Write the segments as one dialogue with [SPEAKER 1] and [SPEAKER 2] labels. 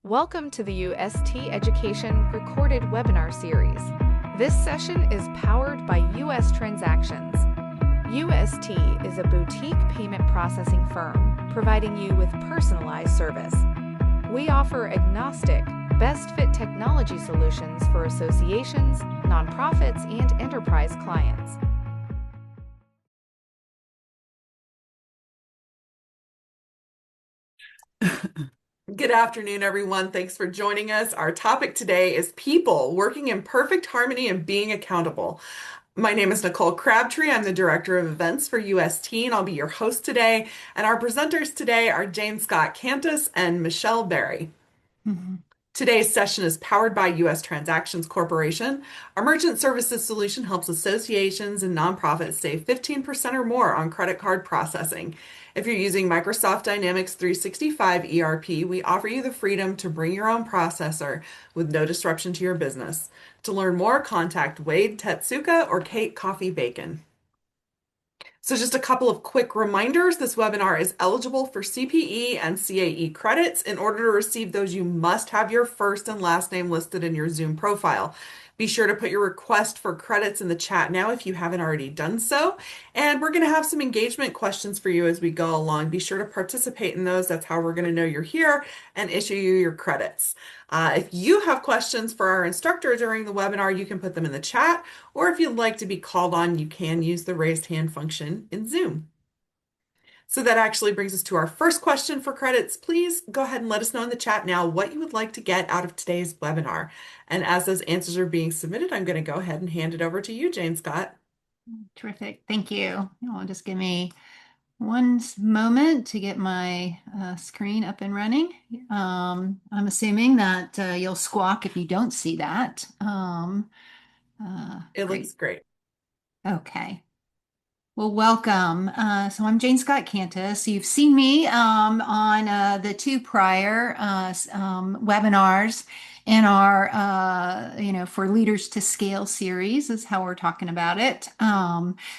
[SPEAKER 1] Welcome to the UST Education recorded webinar series. This session is powered by US Transactions. UST is a boutique payment processing firm providing you with personalized service. We offer agnostic, best fit technology solutions for associations, nonprofits, and enterprise clients.
[SPEAKER 2] Good afternoon, everyone. Thanks for joining us. Our topic today is people working in perfect harmony and being accountable. My name is Nicole Crabtree. I'm the Director of Events for UST, and I'll be your host today. And our presenters today are Jane Scott Cantus and Michelle Berry. Today's session is powered by US Transactions Corporation. Our merchant services solution helps associations and nonprofits save 15% or more on credit card processing. If you're using Microsoft Dynamics 365 ERP, we offer you the freedom to bring your own processor with no disruption to your business. To learn more, contact Wade Tetsuka or Kate Coffee Bacon. So just a couple of quick reminders. This webinar is eligible for CPE and CAE credits. In order to receive those, you must have your first and last name listed in your Zoom profile. Be sure to put your request for credits in the chat now if you haven't already done so. And we're going to have some engagement questions for you as we go along. Be sure to participate in those. That's how we're going to know you're here and issue you your credits. If you have questions for our instructor during the webinar, you can put them in the chat, or if you'd like to be called on, you can use the raised hand function in Zoom. So that actually brings us to our first question for credits. Please go ahead and let us know in the chat now what you would like to get out of today's webinar. And as those answers are being submitted, I'm going to go ahead and hand it over to you, Jane Scott.
[SPEAKER 3] Terrific. Thank you. Just give me one moment to get my screen up and running. I'm assuming that you'll squawk if you don't see that.
[SPEAKER 2] It
[SPEAKER 3] Great.
[SPEAKER 2] looks great.
[SPEAKER 3] Okay. Well, welcome. So I'm Jane Scott Cantus. You've seen me on the two prior webinars in our, for Leaders to Scale series is how we're talking about it.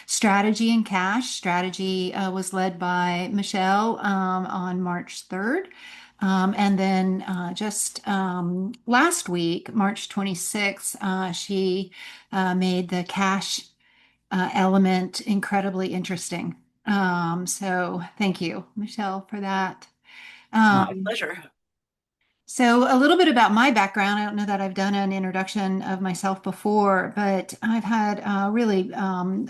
[SPEAKER 3] Strategy and Cash. Strategy was led by Michelle on March 3rd. And then just last week, March 26th, she made the cash element incredibly interesting. So thank you, Michelle, for that.
[SPEAKER 4] My pleasure.
[SPEAKER 3] So a little bit about my background. I don't know that I've done an introduction of myself before, but I've had really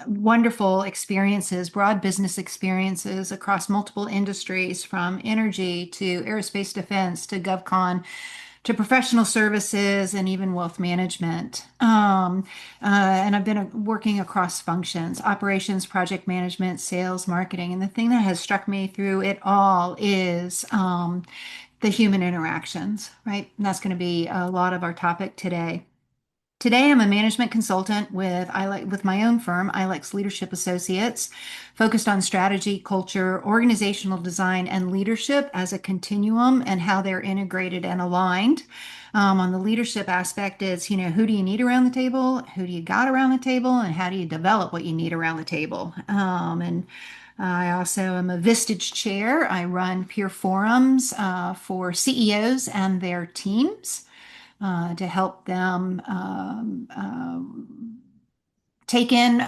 [SPEAKER 3] wonderful experiences, broad business experiences across multiple industries, from energy to aerospace defense to GovCon to professional services and even wealth management. And I've been working across functions, operations, project management, sales, marketing. And the thing that has struck me through it all is the human interactions, right? And that's going to be a lot of our topic today. Today, I'm a management consultant with my own firm, ILEX Leadership Associates, focused on strategy, culture, organizational design, and leadership as a continuum and how they're integrated and aligned. On the leadership aspect is, who do you need around the table? Who do you got around the table? And how do you develop what you need around the table? And I also am a Vistage chair. I run peer forums for CEOs and their teams. To help them take in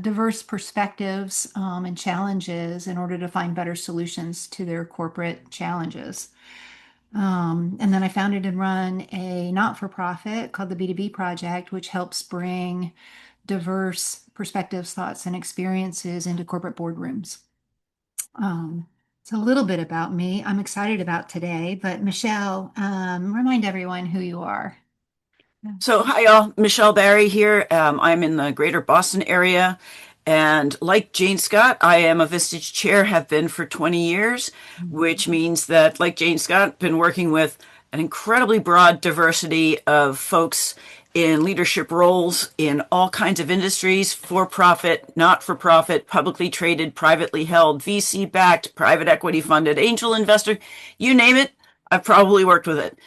[SPEAKER 3] diverse perspectives and challenges in order to find better solutions to their corporate challenges. And then I founded and run a not-for-profit called the B2B Project, which helps bring diverse perspectives, thoughts, and experiences into corporate boardrooms. It's a little bit about me. I'm excited about today, but Michelle, remind everyone who you are.
[SPEAKER 4] So, hi, y'all. Michelle Berry here. I'm in the greater Boston area. And like Jane Scott, I am a Vistage chair, have been for 20 years, which means that, like Jane Scott, been working with an incredibly broad diversity of folks in leadership roles in all kinds of industries, for-profit, not-for-profit, publicly traded, privately held, VC-backed, private equity funded, angel investor, you name it. I've probably worked with it,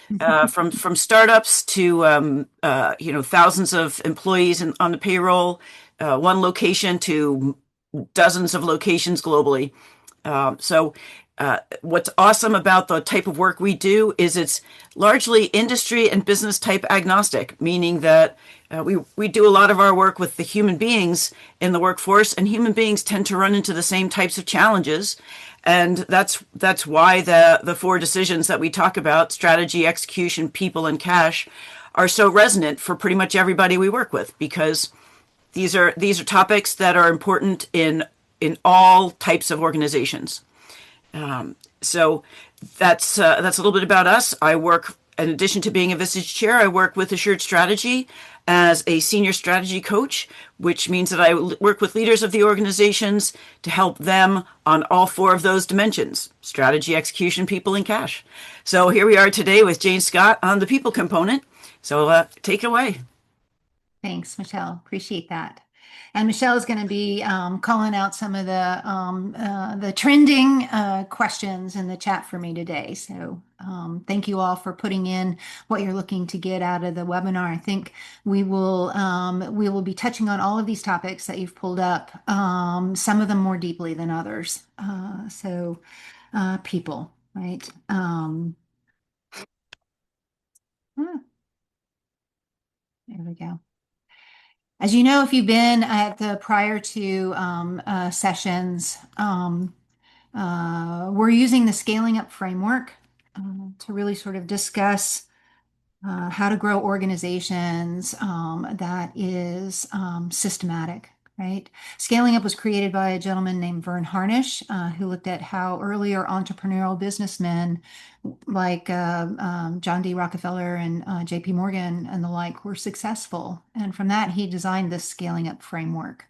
[SPEAKER 4] from startups to thousands of employees on the payroll, one location to dozens of locations globally. So What's awesome about the type of work we do is it's largely industry and business type agnostic, meaning that we do a lot of our work with the human beings in the workforce, and human beings tend to run into the same types of challenges. And that's why the four decisions that we talk about, strategy, execution, people, and cash, are so resonant for pretty much everybody we work with, because these are topics that are important in all types of organizations. So that's a little bit about us. I work, in addition to being a Vistage chair, I work with Assured Strategy as a senior strategy coach, which means that I work with leaders of the organizations to help them on all four of those dimensions: strategy, execution, people, and cash. So here we are today with Jane Scott on the people component. So take it away.
[SPEAKER 3] Thanks, Michelle. Appreciate that. And Michelle is going to be calling out some of the trending questions in the chat for me today. So thank you all for putting in what you're looking to get out of the webinar. I think we will be touching on all of these topics that you've pulled up, some of them more deeply than others. People, right? There we go. As you know, if you've been at the prior two sessions, we're using the scaling up framework to really sort of discuss how to grow organizations that is systematic, right? Scaling up was created by a gentleman named Vern Harnish, who looked at how earlier entrepreneurial businessmen like John D. Rockefeller and J.P. Morgan and the like were successful. And from that, he designed this scaling up framework.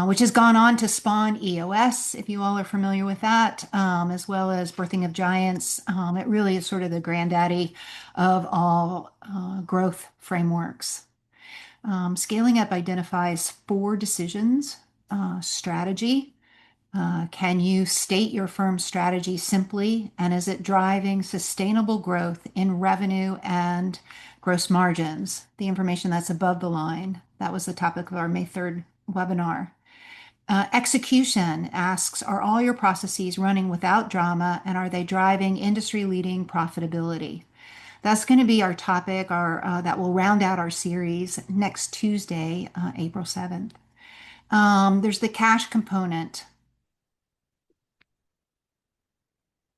[SPEAKER 3] Which has gone on to spawn EOS, if you all are familiar with that, as well as Birthing of Giants. It really is sort of the granddaddy of all growth frameworks. Scaling up identifies four decisions: strategy. Can you state your firm's strategy simply, and is it driving sustainable growth in revenue and gross margins? The information that's above the line. That was the topic of our May 3rd webinar. Execution asks, are all your processes running without drama, and are they driving industry-leading profitability? That's going to be our topic, that will round out our series next Tuesday, April 7th. There's the cash component.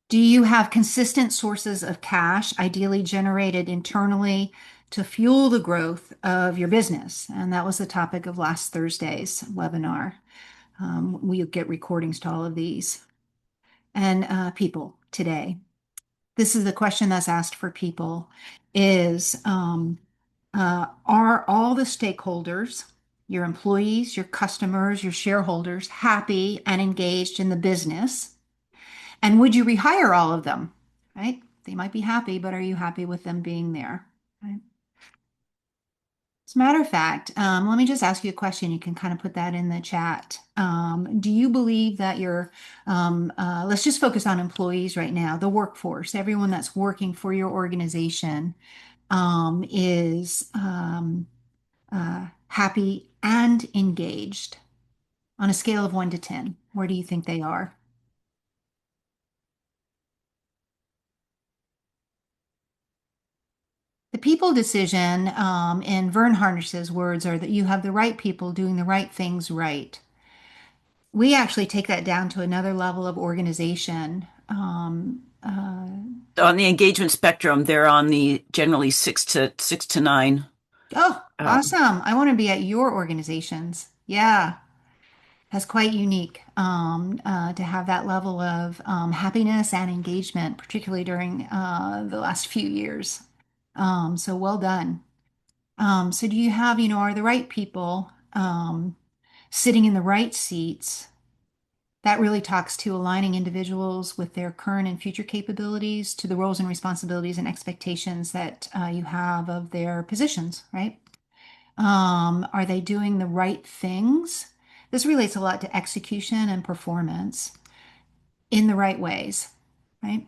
[SPEAKER 3] Do you have consistent sources of cash, ideally generated internally, to fuel the growth of your business? And that was the topic of last Thursday's webinar. We'll get recordings to all of these. And people today. This is the question that's asked for people is, are all the stakeholders, your employees, your customers, your shareholders, happy and engaged in the business? And would you rehire all of them, right? They might be happy, but are you happy with them being there, right? As a matter of fact, let me just ask you a question. You can kind of put that in the chat. Do you believe that let's just focus on employees right now, the workforce, everyone that's working for your organization is happy and engaged on a scale of 1 to 10? Where do you think they are? The people decision, in Vern Harnish's words, are that you have the right people doing the right things right. We actually take that down to another level of organization.
[SPEAKER 4] On the engagement spectrum, they're on the generally 6 to 9.
[SPEAKER 3] Oh, awesome. I want to be at your organizations. Yeah, that's quite unique to have that level of happiness and engagement, particularly during the last few years. So well done. So do you have, are the right people sitting in the right seats? That really talks to aligning individuals with their current and future capabilities to the roles and responsibilities and expectations that you have of their positions, right? Are they doing the right things? This relates a lot to execution and performance in the right ways, right?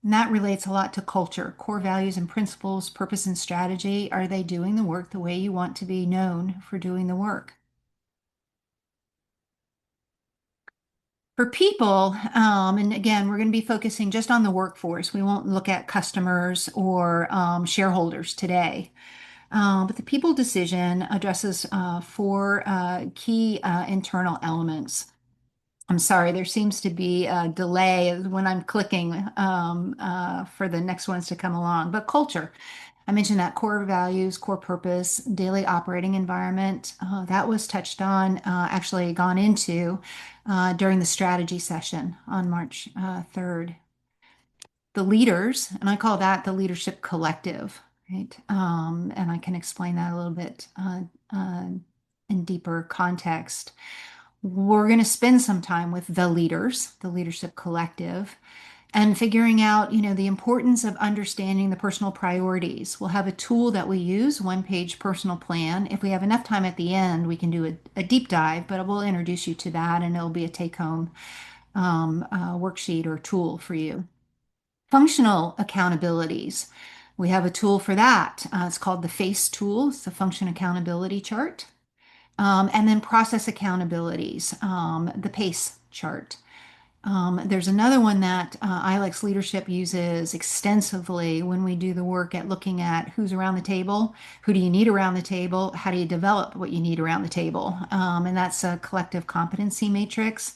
[SPEAKER 3] And that relates a lot to culture, core values and principles, purpose and strategy. Are they doing the work the way you want to be known for doing the work? For people, and again, we're going to be focusing just on the workforce. We won't look at customers or shareholders today. But the people decision addresses four key internal elements. I'm sorry, there seems to be a delay when I'm clicking for the next ones to come along. But culture, I mentioned that core values, core purpose, daily operating environment. That was touched on, actually gone into during the strategy session on March 3rd. The leaders, and I call that the leadership collective, right? And I can explain that a little bit uh, in deeper context. We're going to spend some time with the leaders, the leadership collective, and figuring out, the importance of understanding the personal priorities. We'll have a tool that we use, one-page personal plan. If we have enough time at the end, we can do a deep dive, but we'll introduce you to that, and it'll be a take-home worksheet or tool for you. Functional accountabilities. We have a tool for that. It's called the FACE tool. It's the function accountability chart. And then process accountabilities, the PACE chart. There's another one that ILEX Leadership uses extensively when we do the work at looking at who's around the table, who do you need around the table, how do you develop what you need around the table, and that's a collective competency matrix.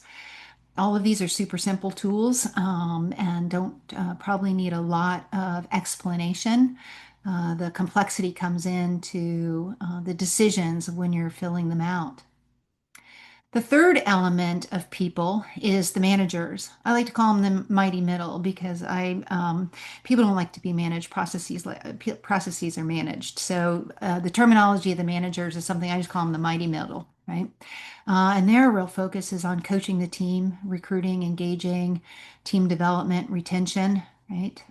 [SPEAKER 3] All of these are super simple tools and don't probably need a lot of explanation. The complexity comes into the decisions when you're filling them out. The third element of people is the managers. I like to call them the mighty middle because people don't like to be managed. Processes are managed. So the terminology of the managers is something I just call them the mighty middle, right? And their real focus is on coaching the team, recruiting, engaging, team development, retention, right?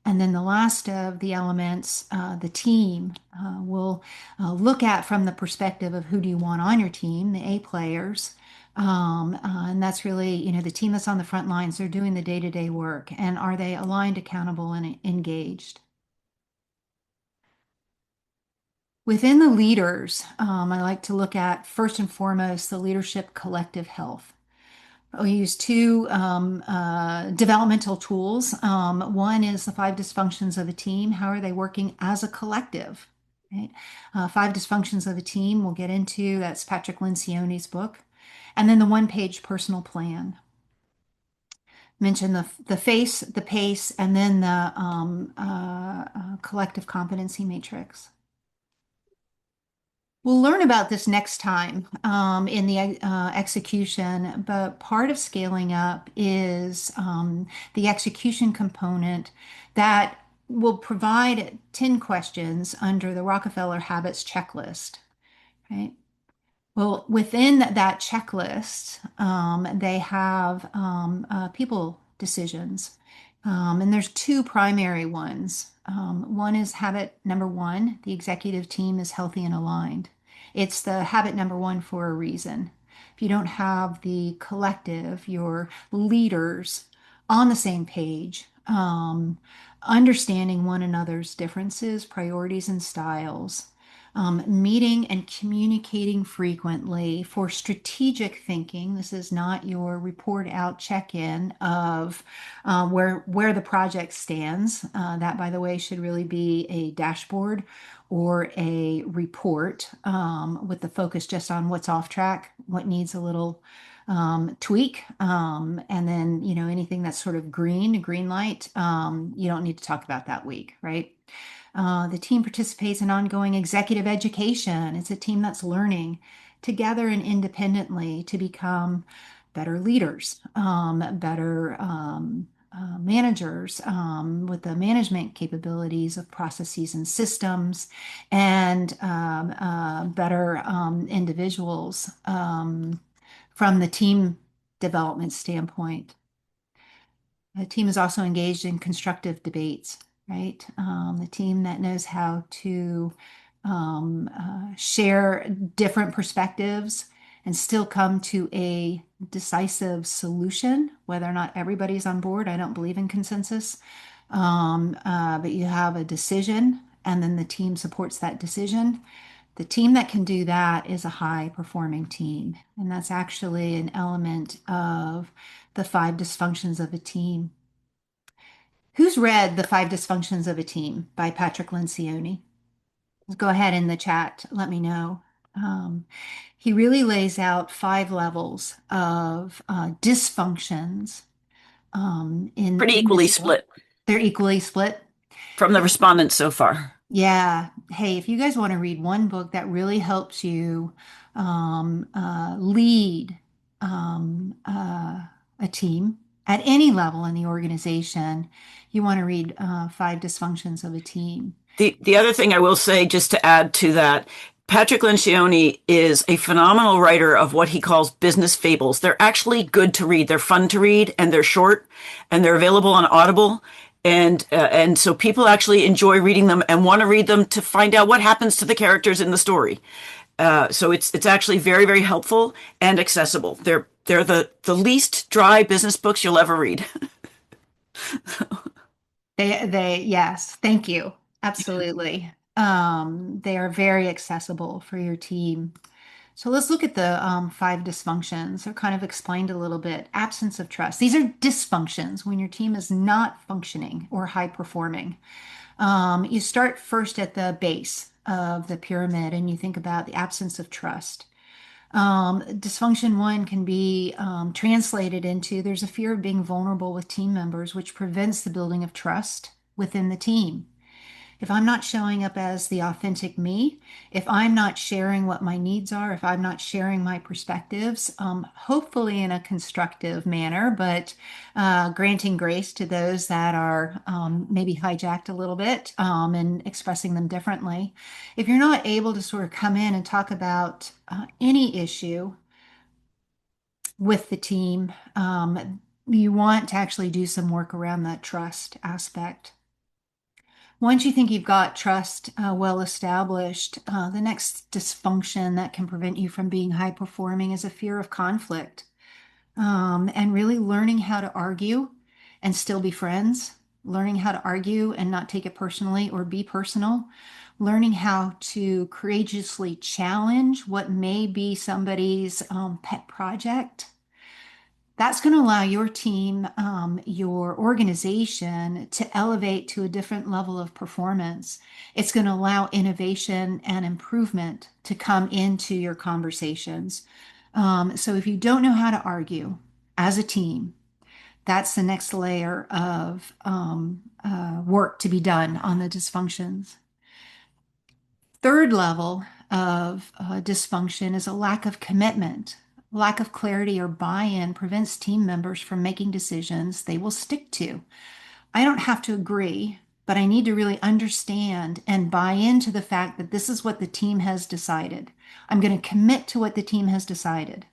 [SPEAKER 3] And then the last of the elements, the team, will look at from the perspective of who do you want on your team, the A players. And that's really, the team that's on the front lines, they're doing the day-to-day work. And are they aligned, accountable, and engaged? Within the leaders, I like to look at first and foremost the leadership collective health. We use two developmental tools. One is the five dysfunctions of a team. How are they working as a collective? Right? Five dysfunctions of a team we'll get into. That's Patrick Lencioni's book. And then the one-page personal plan. Mention the face, the pace, and then the collective competency matrix. We'll learn about this next time in the execution, but part of scaling up is the execution component that will provide 10 questions under the Rockefeller Habits Checklist, right? Well, within that checklist, they have people decisions. And there's two primary ones. One is habit number one, the executive team is healthy and aligned. It's the habit number one for a reason. If you don't have the collective, your leaders on the same page, understanding one another's differences, priorities, and styles, meeting and communicating frequently for strategic thinking. This is not your report out check-in of where the project stands. That, by the way, should really be a dashboard or a report with the focus just on what's off track, what needs a little tweak, and then anything that's sort of green light, you don't need to talk about that week, right? The team participates in ongoing executive education. It's a team that's learning together and independently to become better leaders, better managers with the management capabilities of processes and systems, and better individuals from the team development standpoint. The team is also engaged in constructive debates, right? The team that knows how to share different perspectives and still come to a decisive solution, whether or not everybody's on board. I don't believe in consensus, but you have a decision, and then the team supports that decision. The team that can do that is a high performing team. And that's actually an element of the five dysfunctions of a team. Who's read The Five Dysfunctions of a Team by Patrick Lencioni? Go ahead in the chat, let me know. Um, he really lays out five levels of dysfunctions
[SPEAKER 4] Pretty
[SPEAKER 3] in
[SPEAKER 4] equally
[SPEAKER 3] this book.
[SPEAKER 4] split
[SPEAKER 3] They're equally split.
[SPEAKER 4] from the respondents so far.
[SPEAKER 3] Yeah. Hey, if you guys want to read one book that really helps you lead a team at any level in the organization, you want to read Five Dysfunctions of a Team.
[SPEAKER 4] The other thing I will say, just to add to that, Patrick Lencioni is a phenomenal writer of what he calls business fables. They're actually good to read. They're fun to read, and they're short, and they're available on Audible. And so people actually enjoy reading them and want to read them to find out what happens to the characters in the story. So it's actually very, very helpful and accessible. They're the least dry business books you'll ever read.
[SPEAKER 3] Yes, thank you. Absolutely. They are very accessible for your team. So let's look at the five dysfunctions. They're kind of explained a little bit. Absence of trust. These are dysfunctions when your team is not functioning or high performing. You start first at the base of the pyramid and you think about the absence of trust. Dysfunction one can be translated into there's a fear of being vulnerable with team members, which prevents the building of trust within the team. If I'm not showing up as the authentic me, if I'm not sharing what my needs are, if I'm not sharing my perspectives, hopefully in a constructive manner, but granting grace to those that are maybe hijacked a little bit and expressing them differently. If you're not able to sort of come in and talk about any issue with the team, you want to actually do some work around that trust aspect. Once you think you've got trust well established, the next dysfunction that can prevent you from being high performing is a fear of conflict. And really learning how to argue and still be friends, learning how to argue and not take it personally or be personal, learning how to courageously challenge what may be somebody's pet project. That's going to allow your team, your organization to elevate to a different level of performance. It's going to allow innovation and improvement to come into your conversations. So if you don't know how to argue as a team, that's the next layer of work to be done on the dysfunctions. Third level of dysfunction is a lack of commitment. Lack of clarity or buy-in prevents team members from making decisions they will stick to. I don't have to agree, but I need to really understand and buy into the fact that this is what the team has decided. I'm going to commit to what the team has decided.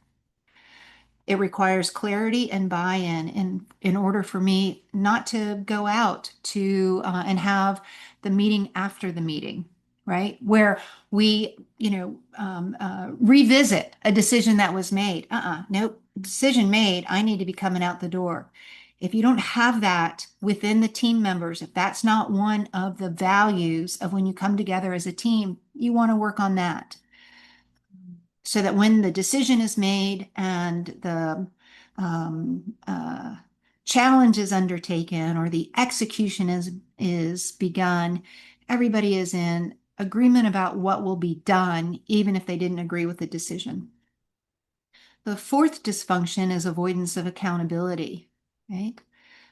[SPEAKER 3] It requires clarity and buy-in in order for me not to go out to and have the meeting after the meeting, right? Where we, revisit a decision that was made. Nope, decision made. I need to be coming out the door. If you don't have that within the team members, if that's not one of the values of when you come together as a team, you want to work on that so that when the decision is made and the challenge is undertaken or the execution is begun, everybody is in agreement about what will be done, even if they didn't agree with the decision. The fourth dysfunction is avoidance of accountability, right?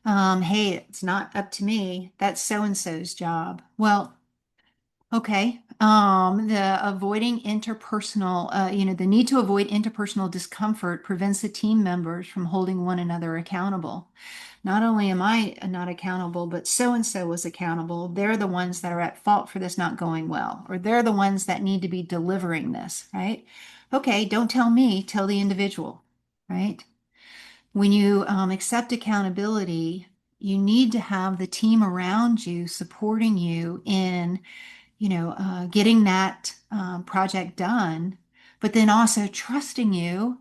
[SPEAKER 3] Hey, it's not up to me. That's so-and-so's job. Well, okay. The avoiding interpersonal, the need to avoid interpersonal discomfort prevents the team members from holding one another accountable. Not only am I not accountable, but so-and-so was accountable. They're the ones that are at fault for this not going well, or they're the ones that need to be delivering this, right? Okay, don't tell me, tell the individual, right? When you accept accountability, you need to have the team around you supporting you in getting that project done, but then also trusting you,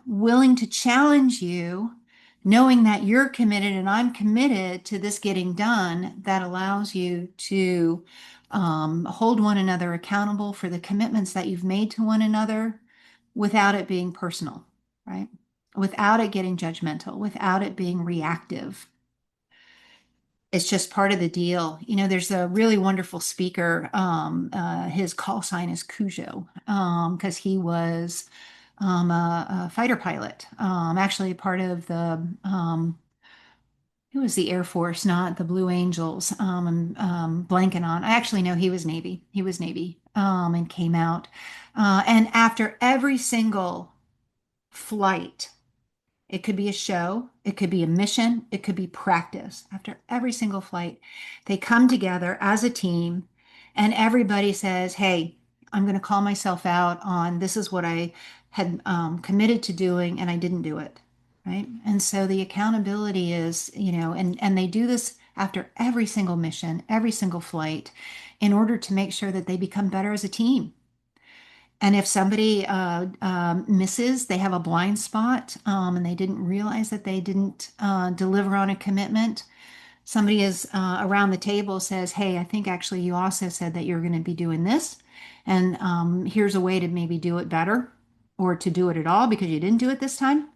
[SPEAKER 3] willing to challenge you knowing that you're committed and I'm committed to this getting done, that allows you to hold one another accountable for the commitments that you've made to one another without it being personal, right? Without it getting judgmental, without it being reactive. It's just part of the deal. You know, there's a really wonderful speaker. His call sign is Cujo, because he was a fighter pilot, actually part of the it was the Air Force, not the Blue Angels. I'm blanking on. I actually know he was Navy. He was Navy, and came out. And after every single flight, it could be a show, it could be a mission, it could be practice. After every single flight, they come together as a team and everybody says, hey, I'm going to call myself out on this is what I had committed to doing and I didn't do it. Right. And so the accountability is, and they do this after every single mission, every single flight in order to make sure that they become better as a team. And if somebody misses, they have a blind spot, and they didn't realize that they didn't deliver on a commitment, somebody is around the table says, hey, I think actually you also said that you're going to be doing this. And here's a way to maybe do it better or to do it at all because you didn't do it this time.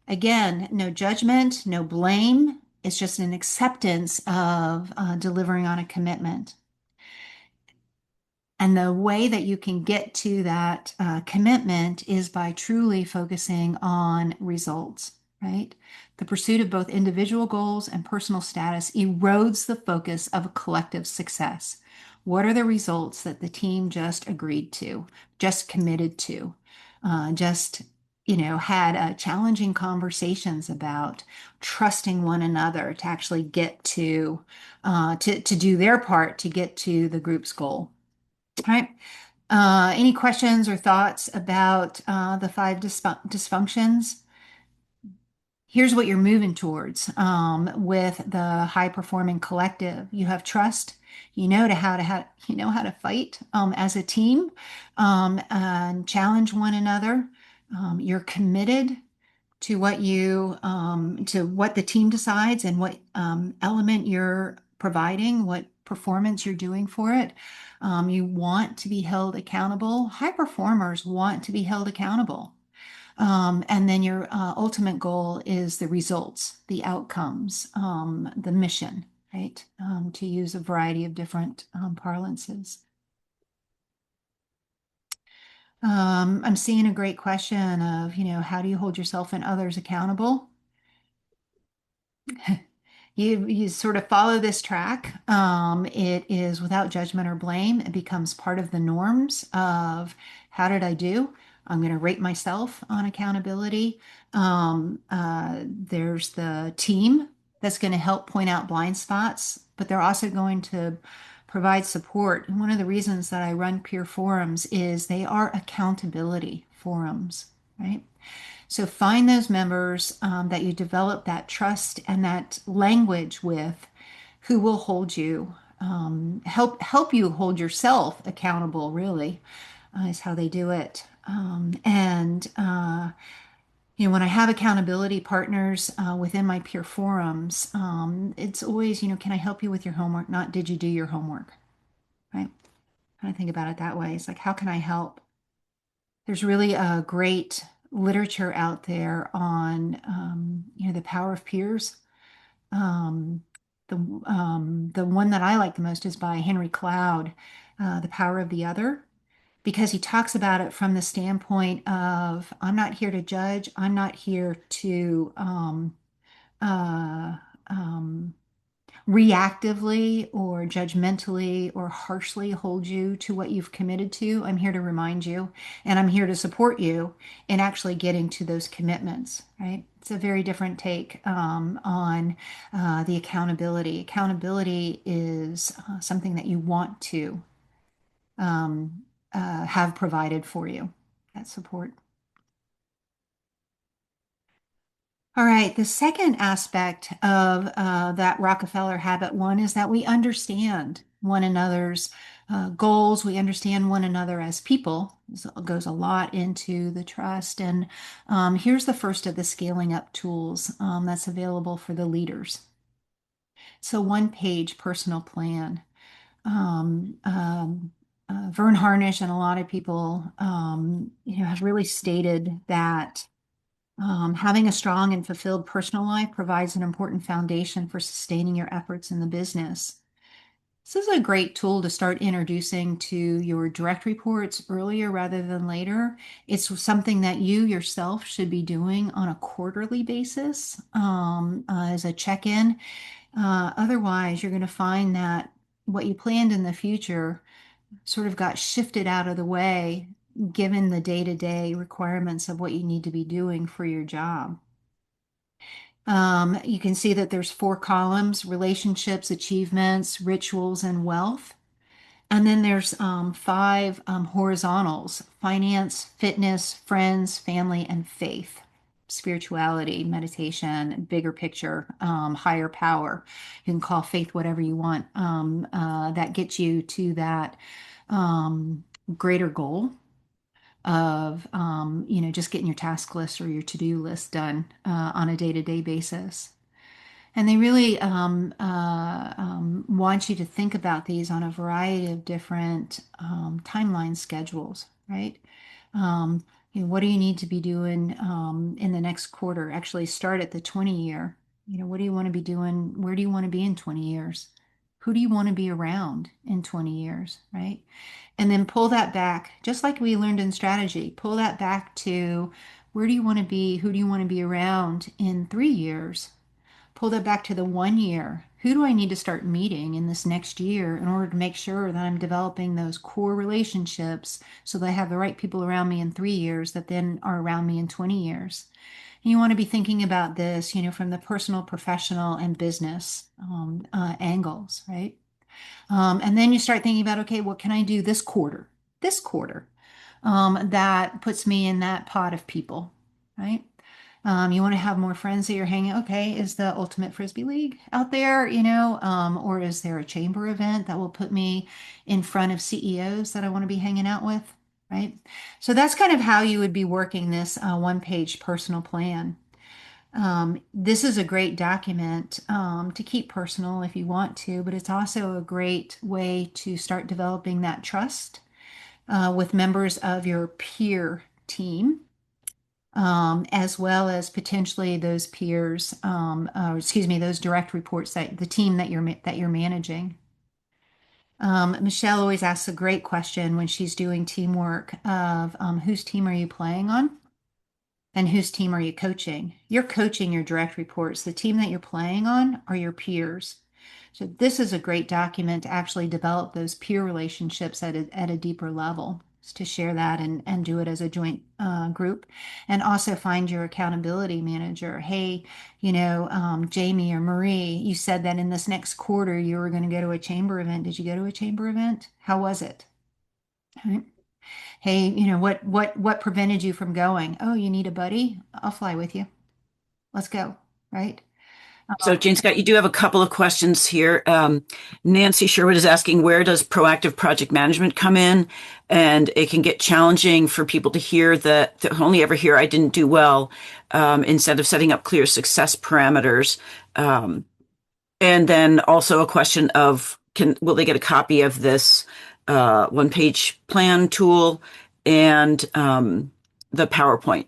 [SPEAKER 3] Again, no judgment, no blame. It's just an acceptance of delivering on a commitment. And the way that you can get to that commitment is by truly focusing on results, right? The pursuit of both individual goals and personal status erodes the focus of a collective success. What are the results that the team just agreed to, just committed to, had challenging conversations about trusting one another to actually get to do their part to get to the group's goal. All right. Any questions or thoughts about the five dysfunctions? Here's what you're moving towards with the high performing collective. You have trust. You know how to fight as a team and challenge one another. You're committed to what the team decides and what element you're providing, what performance you're doing for it. You want to be held accountable. High performers want to be held accountable. And then your ultimate goal is the results, the outcomes, the mission, right? To use a variety of different parlances. I'm seeing a great question of, how do you hold yourself and others accountable? You sort of follow this track. It is without judgment or blame. It becomes part of the norms of how did I do? I'm going to rate myself on accountability. There's the team that's going to help point out blind spots, but they're also going to provide support. And one of the reasons that I run peer forums is they are accountability forums, right? So find those members that you develop that trust and that language with, who will hold you, help you hold yourself accountable. Really, is how they do it. When I have accountability partners within my peer forums, it's always, can I help you with your homework? Not did you do your homework, right? Kind of think about it that way. It's like, how can I help? There's really a great literature out there on, the power of peers. Um, the one that I like the most is by Henry Cloud, The Power of the Other, because he talks about it from the standpoint of, I'm not here to judge. I'm not here to uh, um, reactively or judgmentally or harshly hold you to what you've committed to. I'm here to remind you and I'm here to support you in actually getting to those commitments, right? It's a very different take on the accountability. Accountability is something that you want to have provided for you, that support. All right. The second aspect of that Rockefeller habit one is that we understand one another's goals. We understand one another as people. This goes a lot into the trust. And here's the first of the scaling up tools that's available for the leaders. So, one page personal plan. Um, um, Vern Harnish and a lot of people, have really stated that. Having a strong and fulfilled personal life provides an important foundation for sustaining your efforts in the business. This is a great tool to start introducing to your direct reports earlier rather than later. It's something that you yourself should be doing on a quarterly basis as a check-in. Otherwise, you're going to find that what you planned in the future sort of got shifted out of the way given the day-to-day requirements of what you need to be doing for your job. You can see that there's four columns: relationships, achievements, rituals, and wealth. And then there's five horizontals: finance, fitness, friends, family, and faith, spirituality, meditation, bigger picture, higher power. You can call faith whatever you want. That gets you to that um, greater goal of just getting your task list or your to-do list done on a day-to-day basis. And they really want you to think about these on a variety of different timeline schedules, right? Um, what do you need to be doing in the next quarter? Actually, start at the 20 year. What do you want to be doing? Where do you want to be in 20 years? Who do you want to be around in 20 years, right? And then pull that back, just like we learned in strategy, pull that back to where do you want to be? Who do you want to be around in 3 years? Pull that back to the 1 year. Who do I need to start meeting in this next year in order to make sure that I'm developing those core relationships so that I have the right people around me in 3 years that then are around me in 20 years? And you want to be thinking about this, from the personal, professional, and business angles, right? And then you start thinking about, okay, what can I do this quarter? This quarter. That puts me in that pot of people, right? You want to have more friends that you're hanging. Okay, is the Ultimate Frisbee League out there, or is there a chamber event that will put me in front of CEOs that I want to be hanging out with, right? So that's kind of how you would be working this one-page personal plan. This is a great document to keep personal if you want to, but it's also a great way to start developing that trust with members of your peer team, as well as potentially those peers, excuse me, those direct reports that the team that you're managing. Michelle always asks a great question when she's doing teamwork of whose team are you playing on? And whose team are you coaching? You're coaching your direct reports. The team that you're playing on are your peers. So this is a great document to actually develop those peer relationships at a deeper level, to share that and do it as a joint group. And also find your accountability manager. Hey, Jamie or Marie, you said that in this next quarter you were going to go to a chamber event. Did you go to a chamber event? How was it? All right. Hey, what prevented you from going? Oh, you need a buddy? I'll fly with you. Let's go. Right?
[SPEAKER 4] So, Jane Scott, you do have a couple of questions here. Nancy Sherwood is asking, where does proactive project management come in? And it can get challenging for people to hear that, to only ever hear I didn't do well, instead of setting up clear success parameters. And then also a question of, will they get a copy of this one-page plan tool and the PowerPoint?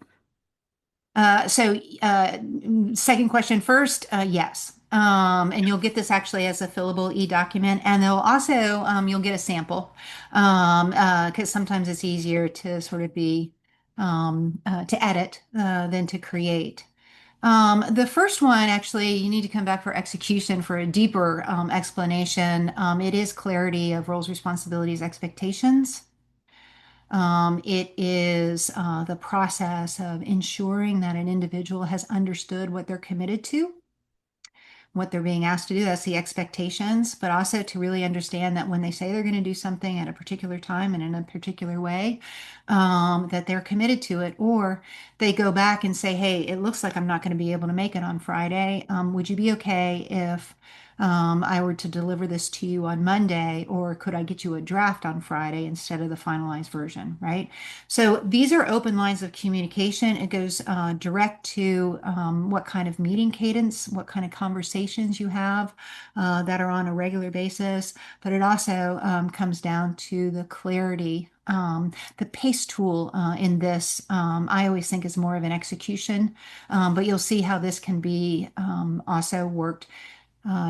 [SPEAKER 3] Second question first, yes. And you'll get this actually as a fillable e-document, and they'll also you'll get a sample because sometimes it's easier to sort of be to edit than to create. The first one, actually, you need to come back for execution for a deeper explanation. It is clarity of roles, responsibilities, expectations. It is the process of ensuring that an individual has understood what they're committed to what they're being asked to do. That's the expectations, but also to really understand that when they say they're going to do something at a particular time and in a particular way, that they're committed to it, or they go back and say, hey, it looks like I'm not going to be able to make it on Friday. Would you be okay if I were to deliver this to you on Monday, or could I get you a draft on Friday instead of the finalized version, right? So these are open lines of communication. It goes direct to what kind of meeting cadence, what kind of conversations you have that are on a regular basis, but it also comes down to the clarity. The PACE tool in this, I always think is more of an execution, but you'll see how this can be also worked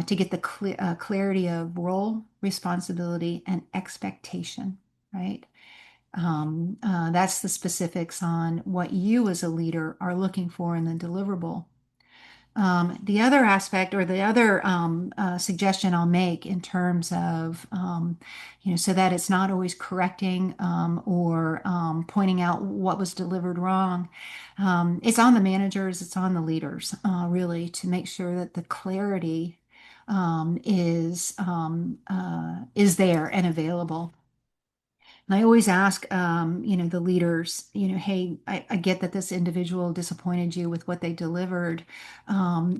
[SPEAKER 3] to get the clarity of role, responsibility, and expectation, right? That's the specifics on what you as a leader are looking for in the deliverable. The other aspect or the other suggestion I'll make in terms of, so that it's not always correcting or pointing out what was delivered wrong. It's on the managers, it's on the leaders, really, to make sure that the clarity is there and available. And I always ask, the leaders, hey, I get that this individual disappointed you with what they delivered.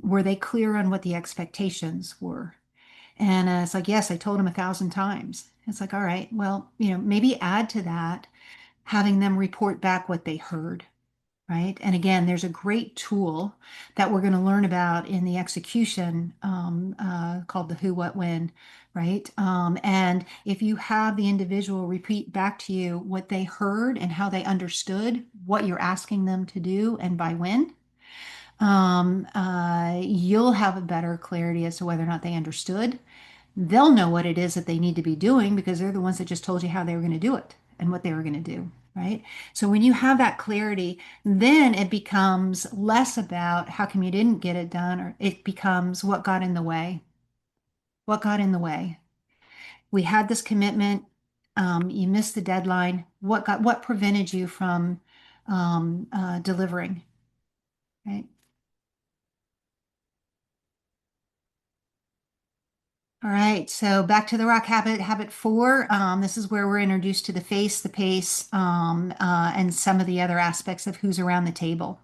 [SPEAKER 3] Were they clear on what the expectations were? And it's like, yes, I told them 1,000 times. It's like, all right, well, maybe add to that, having them report back what they heard, right? And again, there's a great tool that we're going to learn about in the execution called the who, what, when, right? And if you have the individual repeat back to you what they heard and how they understood what you're asking them to do and by when, you'll have a better clarity as to whether or not they understood. They'll know what it is that they need to be doing because they're the ones that just told you how they were going to do it and what they were going to do, right? So when you have that clarity, then it becomes less about how come you didn't get it done, or it becomes what got in the way. What got in the way? We had this commitment. You missed the deadline. What prevented you from delivering, right? All right, so back to the rock habit, habit 4. This is where we're introduced to the face, the pace, and some of the other aspects of who's around the table.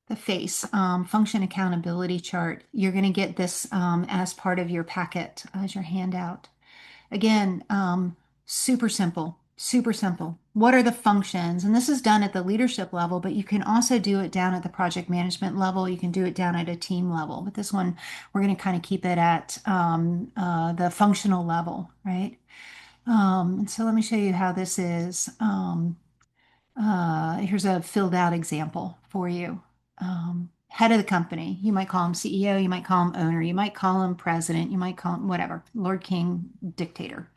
[SPEAKER 3] The face, function accountability chart. You're going to get this as part of your packet, as your handout. Again, super simple, super simple. What are the functions? And this is done at the leadership level, but you can also do it down at the project management level. You can do it down at a team level. But this one, we're going to kind of keep it at the functional level, right? So let me show you how this is. Here's a filled out example for you. Head of the company. You might call him CEO, you might call him owner, you might call him president, you might call him whatever, Lord King, dictator.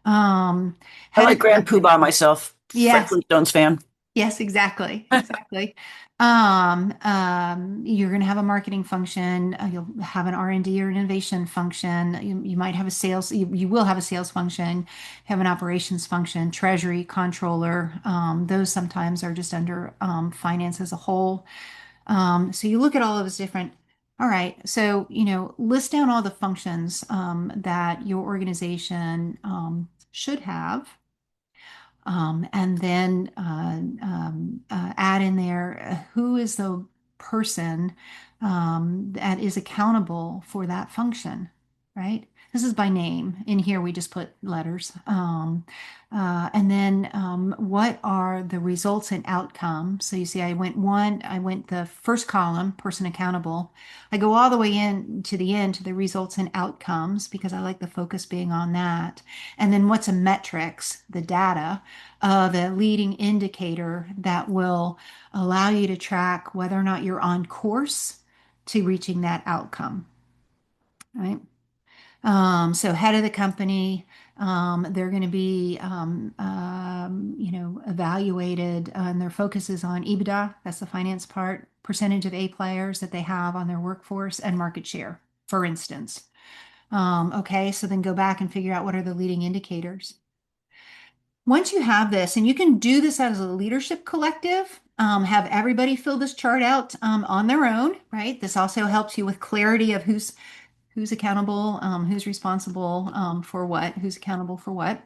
[SPEAKER 4] I
[SPEAKER 3] Head
[SPEAKER 4] like
[SPEAKER 3] of the
[SPEAKER 4] Grand
[SPEAKER 3] company.
[SPEAKER 4] Poobah myself. Fred
[SPEAKER 3] Yes,
[SPEAKER 4] Flintstones fan.
[SPEAKER 3] yes, exactly, exactly. You're going to have a marketing function. You'll have an R&D or an innovation function. You might have a sales. You will have a sales function. Have an operations function, treasury, controller. Those sometimes are just under finance as a whole. So you look at all of those different. All right, so list down all the functions that your organization should have. And then add in there who is the person that is accountable for that function, right? This is by name. In here, we just put letters. And then what are the results and outcomes? So you see, I went the first column, person accountable. I go all the way in to the end to the results and outcomes because I like the focus being on that. And then what's a metrics, the data, the leading indicator that will allow you to track whether or not you're on course to reaching that outcome, right? So head of the company, they're going to be, evaluated, and their focus is on EBITDA, that's the finance part, percentage of A players that they have on their workforce, and market share, for instance. Okay, so then go back and figure out what are the leading indicators. once you have this, and you can do this as a leadership collective, have everybody fill this chart out on their own, right? This also helps you with clarity of who's accountable, who's responsible for what, who's accountable for what.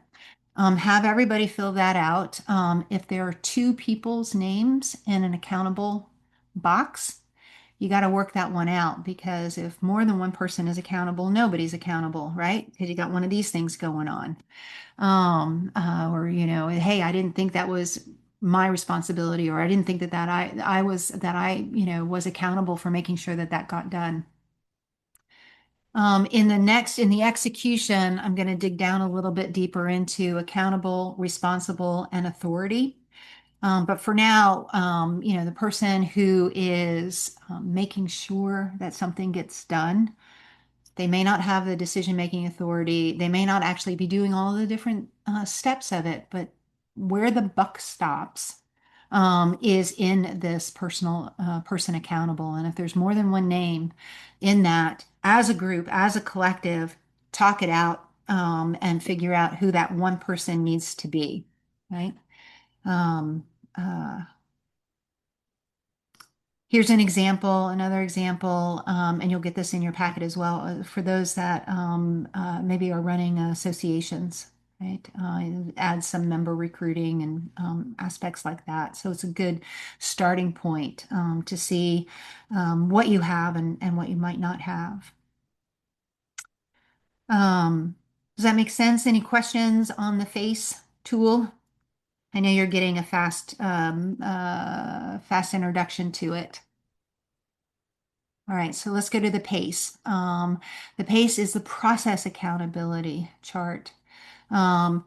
[SPEAKER 3] Have everybody fill that out. If there are two people's names in an accountable box, you got to work that one out because if more than one person is accountable, nobody's accountable, right? Because you got one of these things going on. Or, hey, I didn't think that was my responsibility, or I didn't think that I was accountable for making sure that that got done. In the execution, I'm going to dig down a little bit deeper into accountable, responsible, and authority. But for now, the person who is making sure that something gets done, they may not have the decision-making authority. They may not actually be doing all the different steps of it, but where the buck stops is in this person accountable. And if there's more than one name in that, as a group, as a collective, talk it out and figure out who that one person needs to be, right? Um, uh, Here's an example, another example, and you'll get this in your packet as well for those that maybe are running associations, right? Add some member recruiting and aspects like that. So it's a good starting point to see what you have and what you might not have. Does that make sense? Any questions on the FACE tool? I know you're getting a fast introduction to it. All right, so let's go to the PACE. The PACE is the process accountability chart. Who's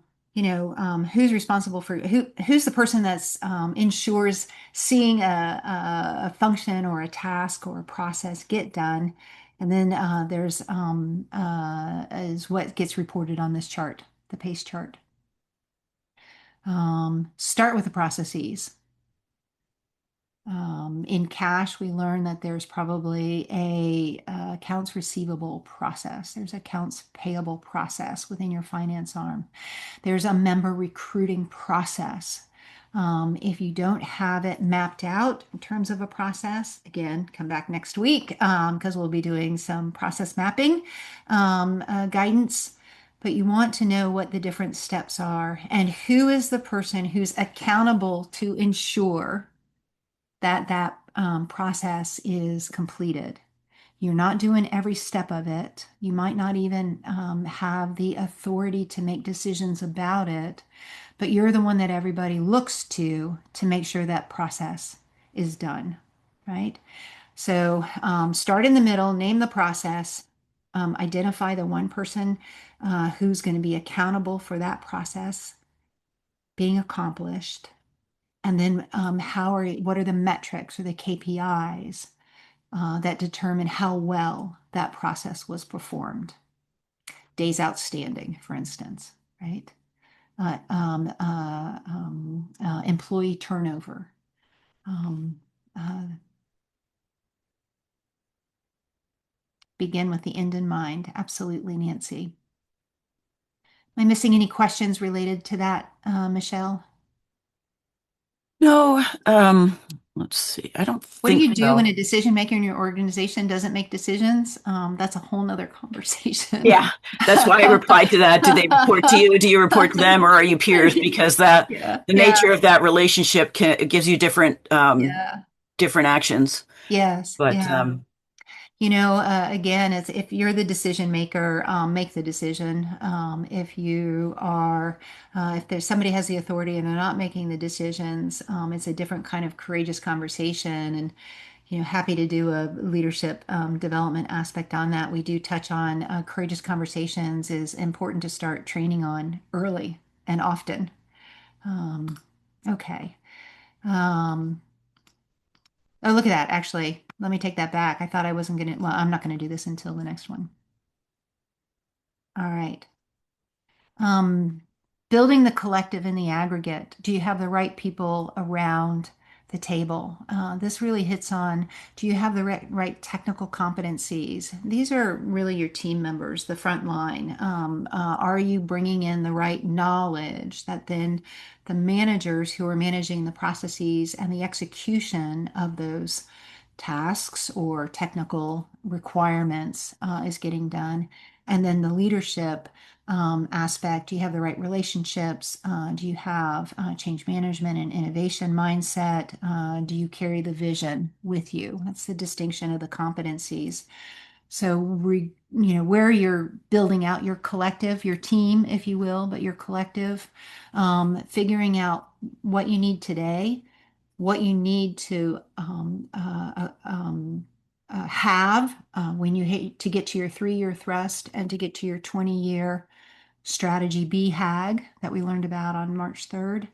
[SPEAKER 3] responsible for who's the person that's ensures seeing a function or a task or a process get done, and then there's is what gets reported on this chart, the PACE chart. Start with the processes. In cash, we learn that there's probably a accounts receivable process. There's accounts payable process within your finance arm. There's a member recruiting process. If you don't have it mapped out in terms of a process, again, come back next week because we'll be doing some process mapping guidance. But you want to know what the different steps are and who is the person who's accountable to ensure that process is completed. You're not doing every step of it. You might not even have the authority to make decisions about it, but you're the one that everybody looks to make sure that process is done, right? So start in the middle, name the process, identify the one person who's going to be accountable for that process being accomplished. And then what are the metrics or the KPIs that determine how well that process was performed? Days outstanding, for instance, right? Employee turnover. Begin with the end in mind. Absolutely, Nancy. Am I missing any questions related to that, Michelle?
[SPEAKER 4] No, let's see. I don't
[SPEAKER 3] What do
[SPEAKER 4] think
[SPEAKER 3] you do
[SPEAKER 4] so.
[SPEAKER 3] when a decision maker in your organization doesn't make decisions? That's a whole nother conversation.
[SPEAKER 4] Yeah, that's why I replied to that. Do they report to you? Do you report to them, or are you peers? Because that
[SPEAKER 3] Yeah,
[SPEAKER 4] the
[SPEAKER 3] yeah,
[SPEAKER 4] nature of that relationship it gives you
[SPEAKER 3] yeah.
[SPEAKER 4] different actions.
[SPEAKER 3] Yes,
[SPEAKER 4] But
[SPEAKER 3] yeah. Again, it's if you're the decision maker, make the decision. If there's somebody has the authority and they're not making the decisions, it's a different kind of courageous conversation. And, happy to do a leadership development aspect on that. We do touch on courageous conversations is important to start training on early and often. Um, okay. Um, Oh, look at that. Actually, let me take that back. I thought I wasn't going to, well, I'm not going to do this until the next one. All right. Um, Building the collective in the aggregate. Do you have the right people around the table. This really hits on, do you have the right technical competencies? These are really your team members, the front line. Are you bringing in the right knowledge that then the managers who are managing the processes and the execution of those tasks or technical requirements is getting done? And then the leadership aspect, do you have the right relationships? Do you have change management and innovation mindset? Do you carry the vision with you? That's the distinction of the competencies. So, where you're building out your collective, your team, if you will, but your collective, figuring out what you need today, what you need to have when you hit to get to your 3-year thrust and to get to your 20-year strategy BHAG that we learned about on March 3rd.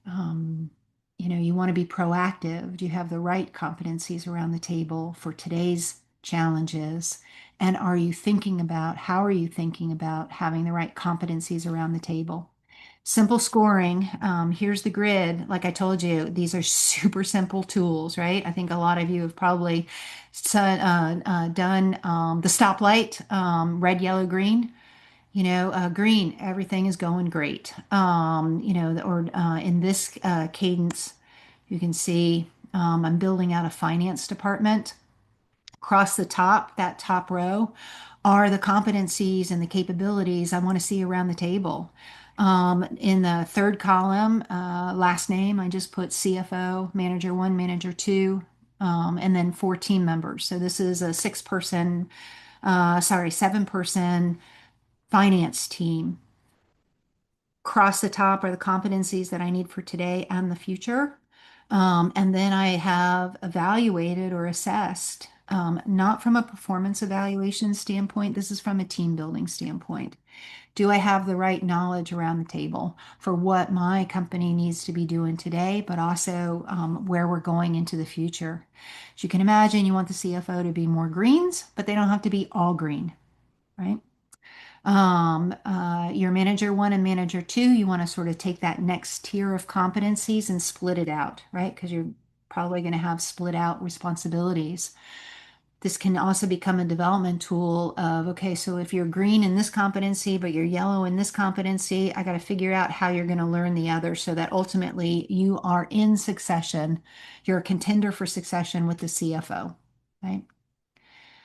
[SPEAKER 3] You want to be proactive. Do you have the right competencies around the table for today's challenges? And how are you thinking about having the right competencies around the table? Simple scoring. Here's the grid. Like I told you, these are super simple tools, right? I think a lot of you have probably done the stoplight, red, yellow, green. Green, everything is going great. Or in this cadence, you can see I'm building out a finance department. Across the top, that top row, are the competencies and the capabilities I want to see around the table. In the third column, last name, I just put CFO, manager one, manager two, and then 4 team members. So this is a 7-person finance team. Across the top are the competencies that I need for today and the future. And then I have evaluated or assessed, not from a performance evaluation standpoint, this is from a team building standpoint. Do I have the right knowledge around the table for what my company needs to be doing today, but also where we're going into the future? As you can imagine, you want the CFO to be more greens, but they don't have to be all green, right? Your manager one and manager two, you want to sort of take that next tier of competencies and split it out, right? Because you're probably going to have split out responsibilities. This can also become a development tool of, okay, so if you're green in this competency, but you're yellow in this competency, I got to figure out how you're going to learn the other so that ultimately you are in succession. You're a contender for succession with the CFO, right?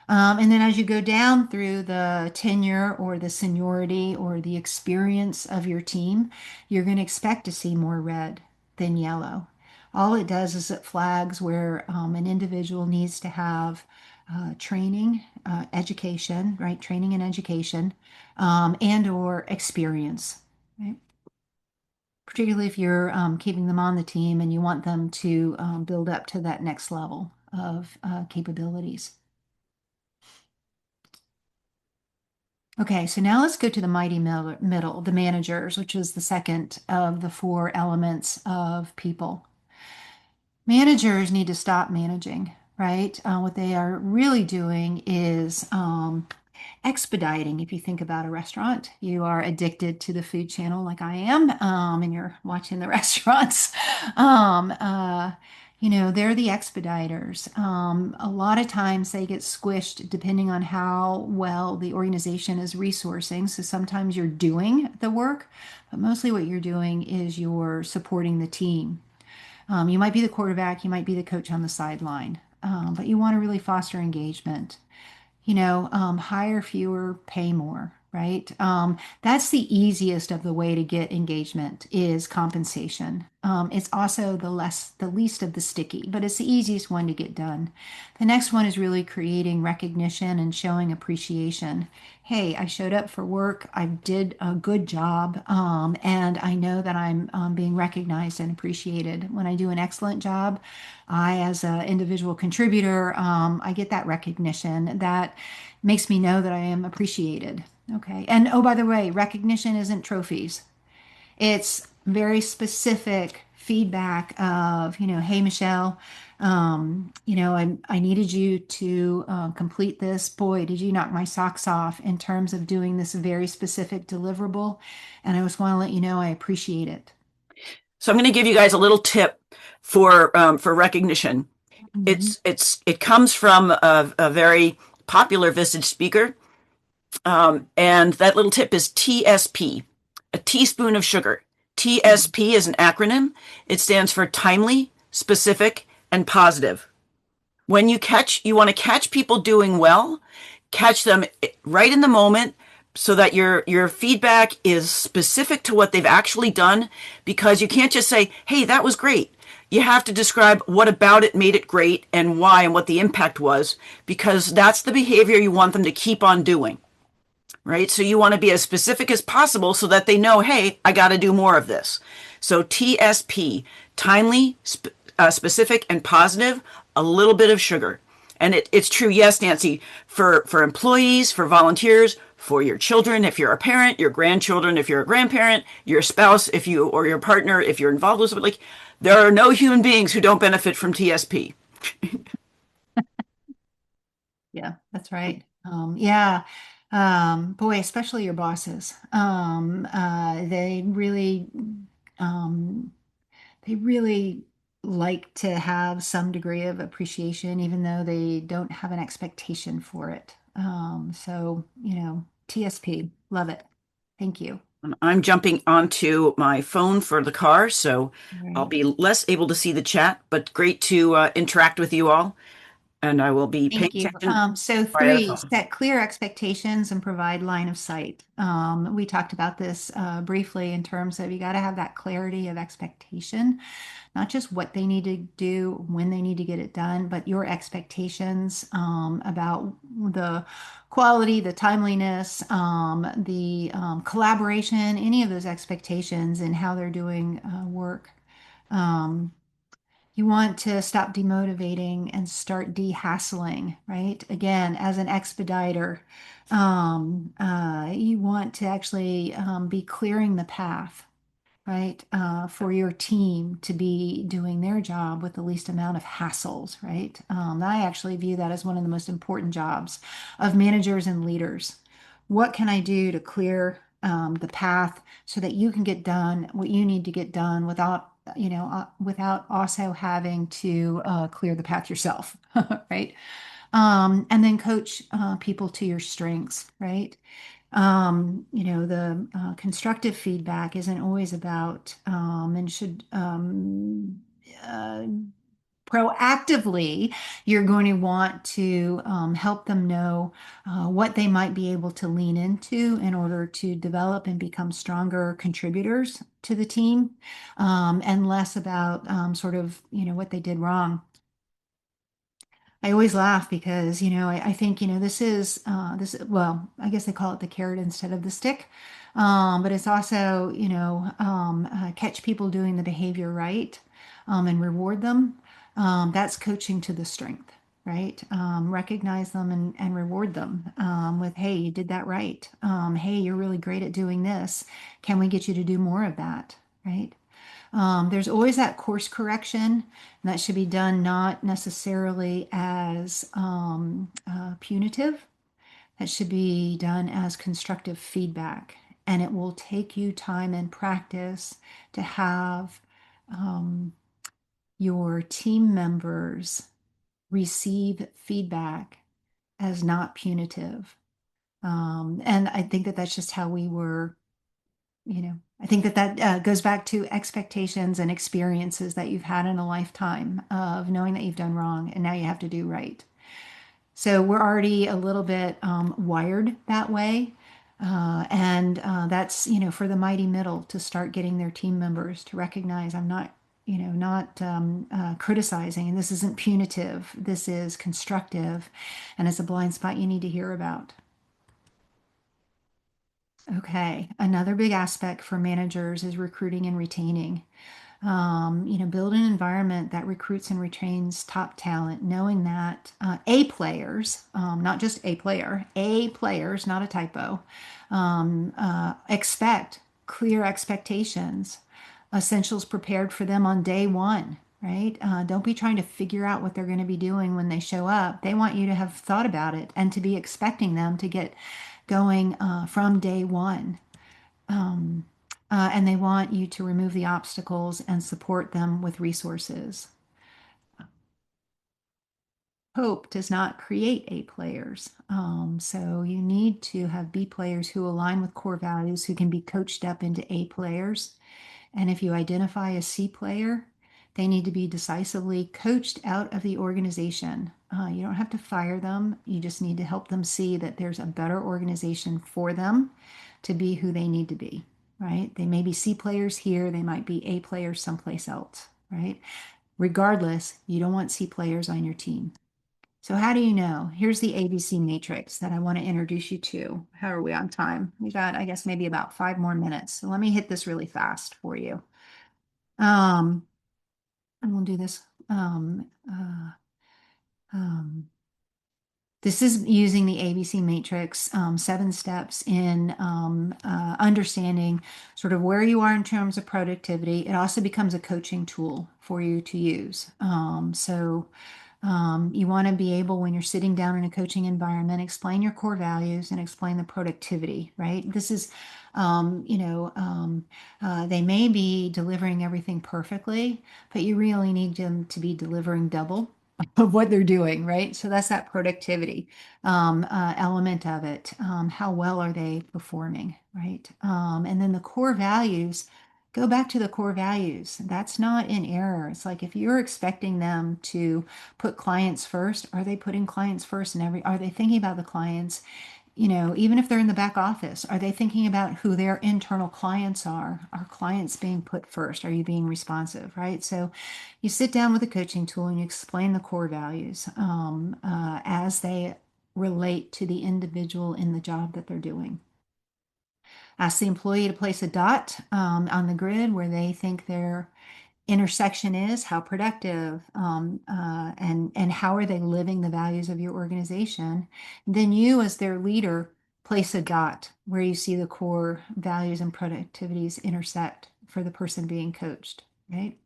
[SPEAKER 3] And then as you go down through the tenure or the seniority or the experience of your team, you're going to expect to see more red than yellow. All it does is it flags where an individual needs to have training, education, right? Training and education, and or experience, right? Particularly if you're keeping them on the team and you want them to build up to that next level of capabilities. Okay, so now let's go to the mighty middle, the managers, which is the second of the 4 elements of people. Managers need to stop managing, right? What they are really doing is expediting. If you think about a restaurant, you are addicted to the food channel like I am, and you're watching the restaurants. Um, uh, they're the expediters. A lot of times they get squished depending on how well the organization is resourcing. So sometimes you're doing the work, but mostly what you're doing is you're supporting the team. You might be the quarterback, you might be the coach on the sideline, but you want to really foster engagement. Hire fewer, pay more, right? That's the easiest of the way to get engagement is compensation. It's also the least of the sticky, but it's the easiest one to get done. The next one is really creating recognition and showing appreciation. Hey, I showed up for work. I did a good job, and I know that I'm being recognized and appreciated. When I do an excellent job, as an individual contributor, I get that recognition that makes me know that I am appreciated. Okay. And oh, by the way, recognition isn't trophies. It's very specific feedback of, hey, Michelle, I needed you to complete this. Boy, did you knock my socks off in terms of doing this very specific deliverable. And I just want to let you know I appreciate it.
[SPEAKER 4] So I'm going to give you guys a little tip for recognition.
[SPEAKER 3] Mhm.
[SPEAKER 4] It comes from a very popular Visage speaker, and that little tip is TSP, a teaspoon of sugar. TSP is an acronym. It stands for timely, specific, and positive. When you want to catch people doing well, catch them right in the moment so that your feedback is specific to what they've actually done, because you can't just say, "Hey, that was great." You have to describe what about it made it great and why and what the impact was, because that's the behavior you want them to keep on doing, right? So you want to be as specific as possible so that they know, hey, I got to do more of this. So TSP, timely, specific, and positive, a little bit of sugar. And it's true, yes, Nancy, for employees, for volunteers, for your children, if you're a parent, your grandchildren, if you're a grandparent, your spouse, if you, or your partner, if you're involved with something, like, there are no human beings who don't benefit from TSP.
[SPEAKER 3] Yeah, that's right. Yeah. Boy, especially your bosses. Um, they really like to have some degree of appreciation, even though they don't have an expectation for it. TSP, love it. Thank you.
[SPEAKER 4] I'm jumping onto my phone for the car, so
[SPEAKER 3] All
[SPEAKER 4] I'll
[SPEAKER 3] right.
[SPEAKER 4] be less able to see the chat, but great to interact with you all. And I will be paying
[SPEAKER 3] Thank you.
[SPEAKER 4] attention
[SPEAKER 3] So
[SPEAKER 4] via the
[SPEAKER 3] three,
[SPEAKER 4] phone.
[SPEAKER 3] set clear expectations and provide line of sight. We talked about this briefly in terms of you got to have that clarity of expectation, not just what they need to do, when they need to get it done, but your expectations about the quality, the timeliness, the collaboration, any of those expectations and how they're doing work. Um, you want to stop demotivating and start de-hassling, right? Again, as an expediter, you want to actually be clearing the path, right? For your team to be doing their job with the least amount of hassles, right? I actually view that as one of the most important jobs of managers and leaders. What can I do to clear the path so that you can get done what you need to get done without also having to clear the path yourself, right? And then coach people to your strengths, right? The constructive feedback isn't always about and should uh, proactively, you're going to want to help them know what they might be able to lean into in order to develop and become stronger contributors to the team, and less about sort of, what they did wrong. I always laugh because, I think, well, I guess they call it the carrot instead of the stick. But it's also, catch people doing the behavior right, and reward them. That's coaching to the strength, right? Recognize them and reward them with, hey, you did that right. Hey, you're really great at doing this. Can we get you to do more of that? Right? There's always that course correction, and that should be done not necessarily as punitive. That should be done as constructive feedback. And it will take you time and practice to have um, your team members receive feedback as not punitive. And I think that that's just how we were. I think that goes back to expectations and experiences that you've had in a lifetime of knowing that you've done wrong and now you have to do right. So we're already a little bit wired that way. And that's, for the mighty middle to start getting their team members to recognize I'm not criticizing, and this isn't punitive. This is constructive, and it's a blind spot you need to hear about. Okay, another big aspect for managers is recruiting and retaining. Build an environment that recruits and retains top talent, knowing that A players, not just a player, A players, not a typo, expect clear expectations, essentials prepared for them on day one, right? Don't be trying to figure out what they're going to be doing when they show up. They want you to have thought about it and to be expecting them to get going from day one. Um, and they want you to remove the obstacles and support them with resources. Hope does not create A players. So you need to have B players who align with core values, who can be coached up into A players. And if you identify a C player, they need to be decisively coached out of the organization. You don't have to fire them. You just need to help them see that there's a better organization for them to be who they need to be, right? They may be C players here, they might be A players someplace else, right? Regardless, you don't want C players on your team. So how do you know? Here's the ABC matrix that I want to introduce you to. How are we on time? We got, I guess, maybe about 5 more minutes. So let me hit this really fast for you. And we'll do this. This is using the ABC matrix, 7 steps in understanding sort of where you are in terms of productivity. It also becomes a coaching tool for you to use. You want to be able, when you're sitting down in a coaching environment, explain your core values and explain the productivity, right? This is, they may be delivering everything perfectly, but you really need them to be delivering double of what they're doing, right? So that's that productivity element of it. How well are they performing, right? And then the core values, go back to the core values. That's not in error. It's like if you're expecting them to put clients first, are they putting clients first and are they thinking about the clients? Even if they're in the back office, are they thinking about who their internal clients are? Are clients being put first? Are you being responsive, right? So you sit down with a coaching tool and you explain the core values as they relate to the individual in the job that they're doing. Ask the employee to place a dot on the grid where they think their intersection is, how productive, and how are they living the values of your organization. Then you, as their leader, place a dot where you see the core values and productivities intersect for the person being coached, right?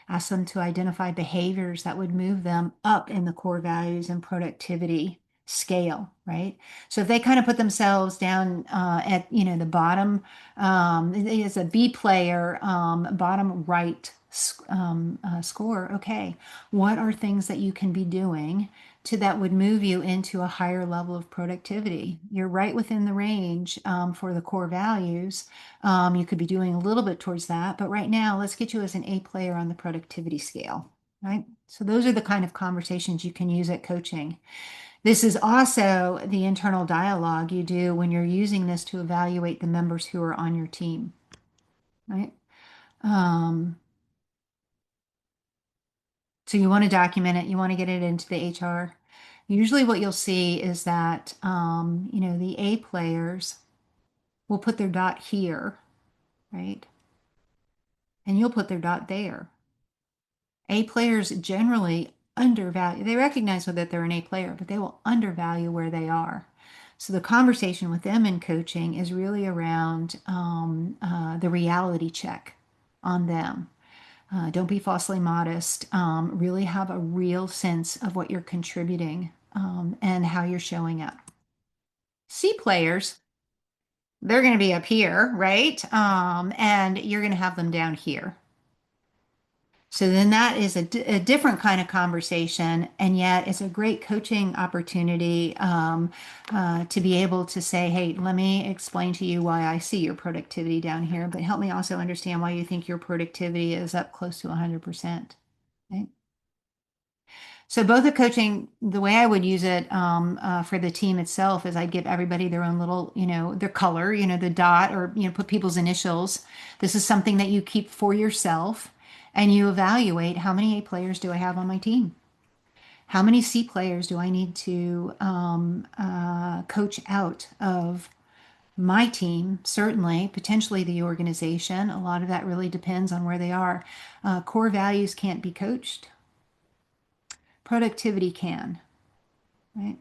[SPEAKER 3] Ask them to identify behaviors that would move them up in the core values and productivity scale, right? So if they kind of put themselves down at the bottom, as a B player, bottom right score, okay, what are things that you can be doing that would move you into a higher level of productivity? You're right within the range for the core values. You could be doing a little bit towards that, but right now, let's get you as an A player on the productivity scale, right? So those are the kind of conversations you can use at coaching. This is also the internal dialogue you do when you're using this to evaluate the members who are on your team, right? So you want to document it, you want to get it into the HR. Usually what you'll see is that, the A players will put their dot here, right? And you'll put their dot there. A players generally undervalue, they recognize that they're an A player, but they will undervalue where they are. So the conversation with them in coaching is really around the reality check on them. Don't be falsely modest. Really have a real sense of what you're contributing and how you're showing up. C players, they're going to be up here, right? And you're going to have them down here. So then that is a different kind of conversation, and yet it's a great coaching opportunity to be able to say, hey, let me explain to you why I see your productivity down here, but help me also understand why you think your productivity is up close to 100%. Okay? So both the coaching, the way I would use it for the team itself is I'd give everybody their own little, their color, the dot, or, put people's initials. This is something that you keep for yourself, and you evaluate how many A players do I have on my team? How many C players do I need to coach out of my team? Certainly, potentially the organization. A lot of that really depends on where they are. Core values can't be coached. Productivity can, right?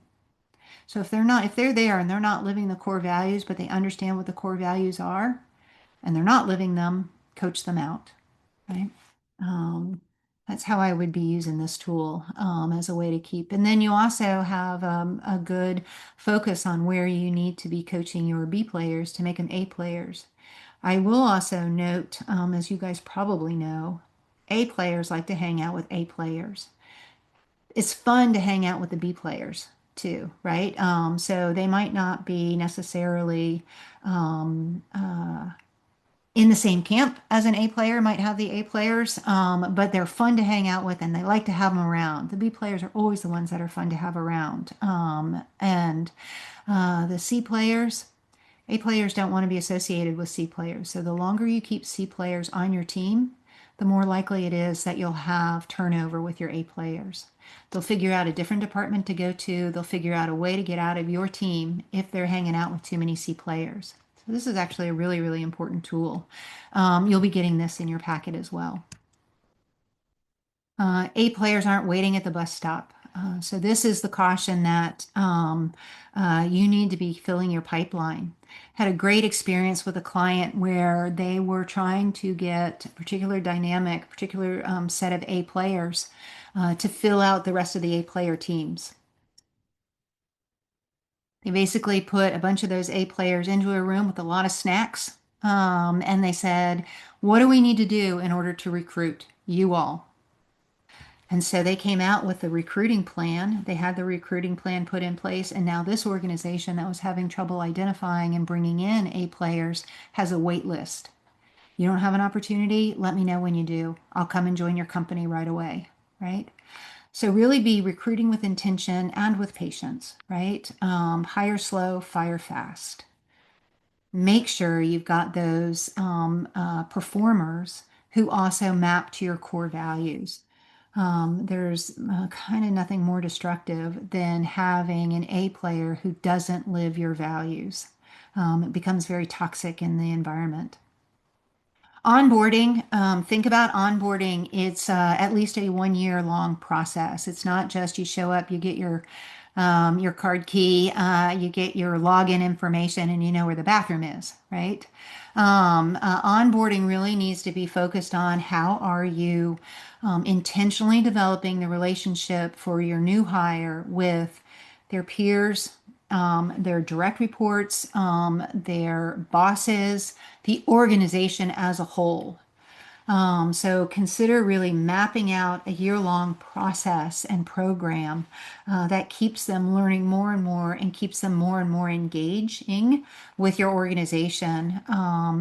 [SPEAKER 3] So if they're there and they're not living the core values, but they understand what the core values are and they're not living them, coach them out, right? That's how I would be using this tool as a way to keep. And then you also have a good focus on where you need to be coaching your B players to make them A players. I will also note, as you guys probably know, A players like to hang out with A players. It's fun to hang out with the B players too, right? So they might not be necessarily in the same camp as an A player, might have the A players, but they're fun to hang out with and they like to have them around. The B players are always the ones that are fun to have around. And the C players, A players don't want to be associated with C players. So the longer you keep C players on your team, the more likely it is that you'll have turnover with your A players. They'll figure out a different department to go to. They'll figure out a way to get out of your team if they're hanging out with too many C players. So this is actually a really, really important tool. You'll be getting this in your packet as well. A players aren't waiting at the bus stop. So this is the caution that you need to be filling your pipeline. Had a great experience with a client where they were trying to get a particular dynamic, particular set of A players to fill out the rest of the A player teams. They basically put a bunch of those A players into a room with a lot of snacks, and they said, "What do we need to do in order to recruit you all?" And so they came out with the recruiting plan. They had the recruiting plan put in place. And now this organization that was having trouble identifying and bringing in A players has a wait list. You don't have an opportunity? Let me know when you do. I'll come and join your company right away, right? So really be recruiting with intention and with patience, right? Hire slow, fire fast. Make sure you've got those performers who also map to your core values. There's kind of nothing more destructive than having an A player who doesn't live your values. It becomes very toxic in the environment. Onboarding, think about onboarding. It's at least a 1 year long process. It's not just you show up, you get your card key, you get your login information, and you know where the bathroom is, right? Onboarding really needs to be focused on how are you intentionally developing the relationship for your new hire with their peers, their direct reports, their bosses, the organization as a whole. So consider really mapping out a year-long process and program that keeps them learning more and more and keeps them more and more engaging with your organization.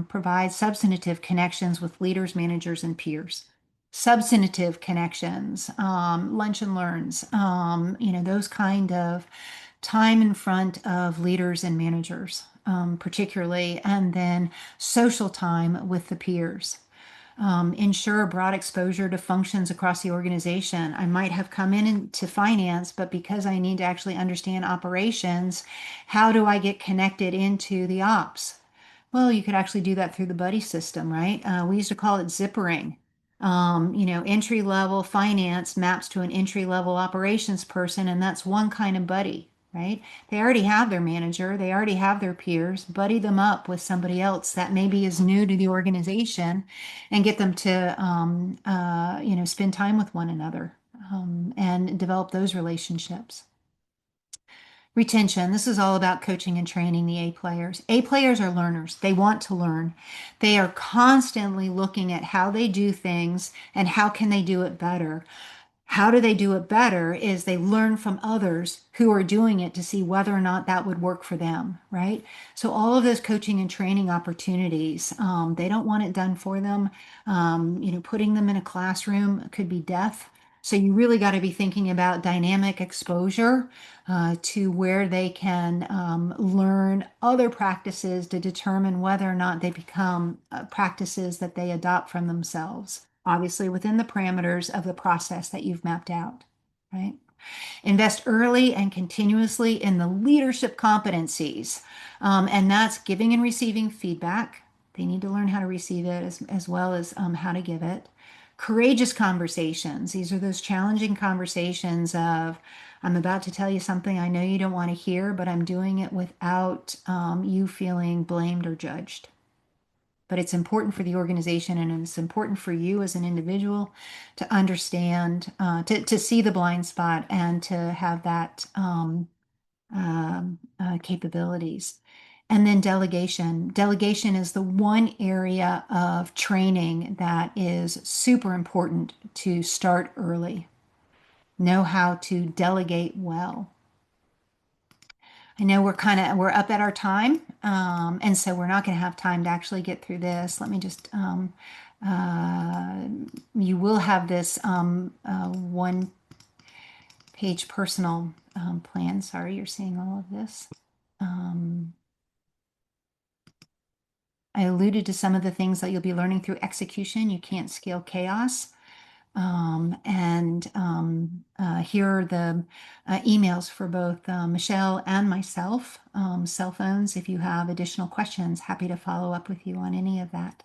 [SPEAKER 3] Provide substantive connections with leaders, managers, and peers. Substantive connections, lunch and learns, those kind of time in front of leaders and managers, particularly, and then social time with the peers. Ensure broad exposure to functions across the organization. I might have come in into finance, but because I need to actually understand operations, how do I get connected into the ops? Well, you could actually do that through the buddy system, right? We used to call it zippering. Entry level finance maps to an entry level operations person, and that's one kind of buddy, right? They already have their manager, they already have their peers. Buddy them up with somebody else that maybe is new to the organization and get them to, spend time with one another and develop those relationships. Retention. This is all about coaching and training the A players. A players are learners. They want to learn. They are constantly looking at how they do things and how can they do it better. How do they do it better is they learn from others who are doing it to see whether or not that would work for them, right? So all of those coaching and training opportunities, they don't want it done for them. Putting them in a classroom could be death. So you really got to be thinking about dynamic exposure to where they can learn other practices to determine whether or not they become practices that they adopt from themselves, obviously within the parameters of the process that you've mapped out, right? Invest early and continuously in the leadership competencies, and that's giving and receiving feedback. They need to learn how to receive it as well as how to give it. Courageous conversations. These are those challenging conversations of, I'm about to tell you something I know you don't want to hear, but I'm doing it without you feeling blamed or judged. But it's important for the organization and it's important for you as an individual to understand, to see the blind spot and to have that capabilities. And then delegation. Delegation is the one area of training that is super important to start early. Know how to delegate well. I know we're up at our time, and so we're not going to have time to actually get through this. Let me just you will have this one page personal plan. Sorry, you're seeing all of this. I alluded to some of the things that you'll be learning through execution. You can't scale chaos. Here are the emails for both Michelle and myself, cell phones. If you have additional questions, happy to follow up with you on any of that.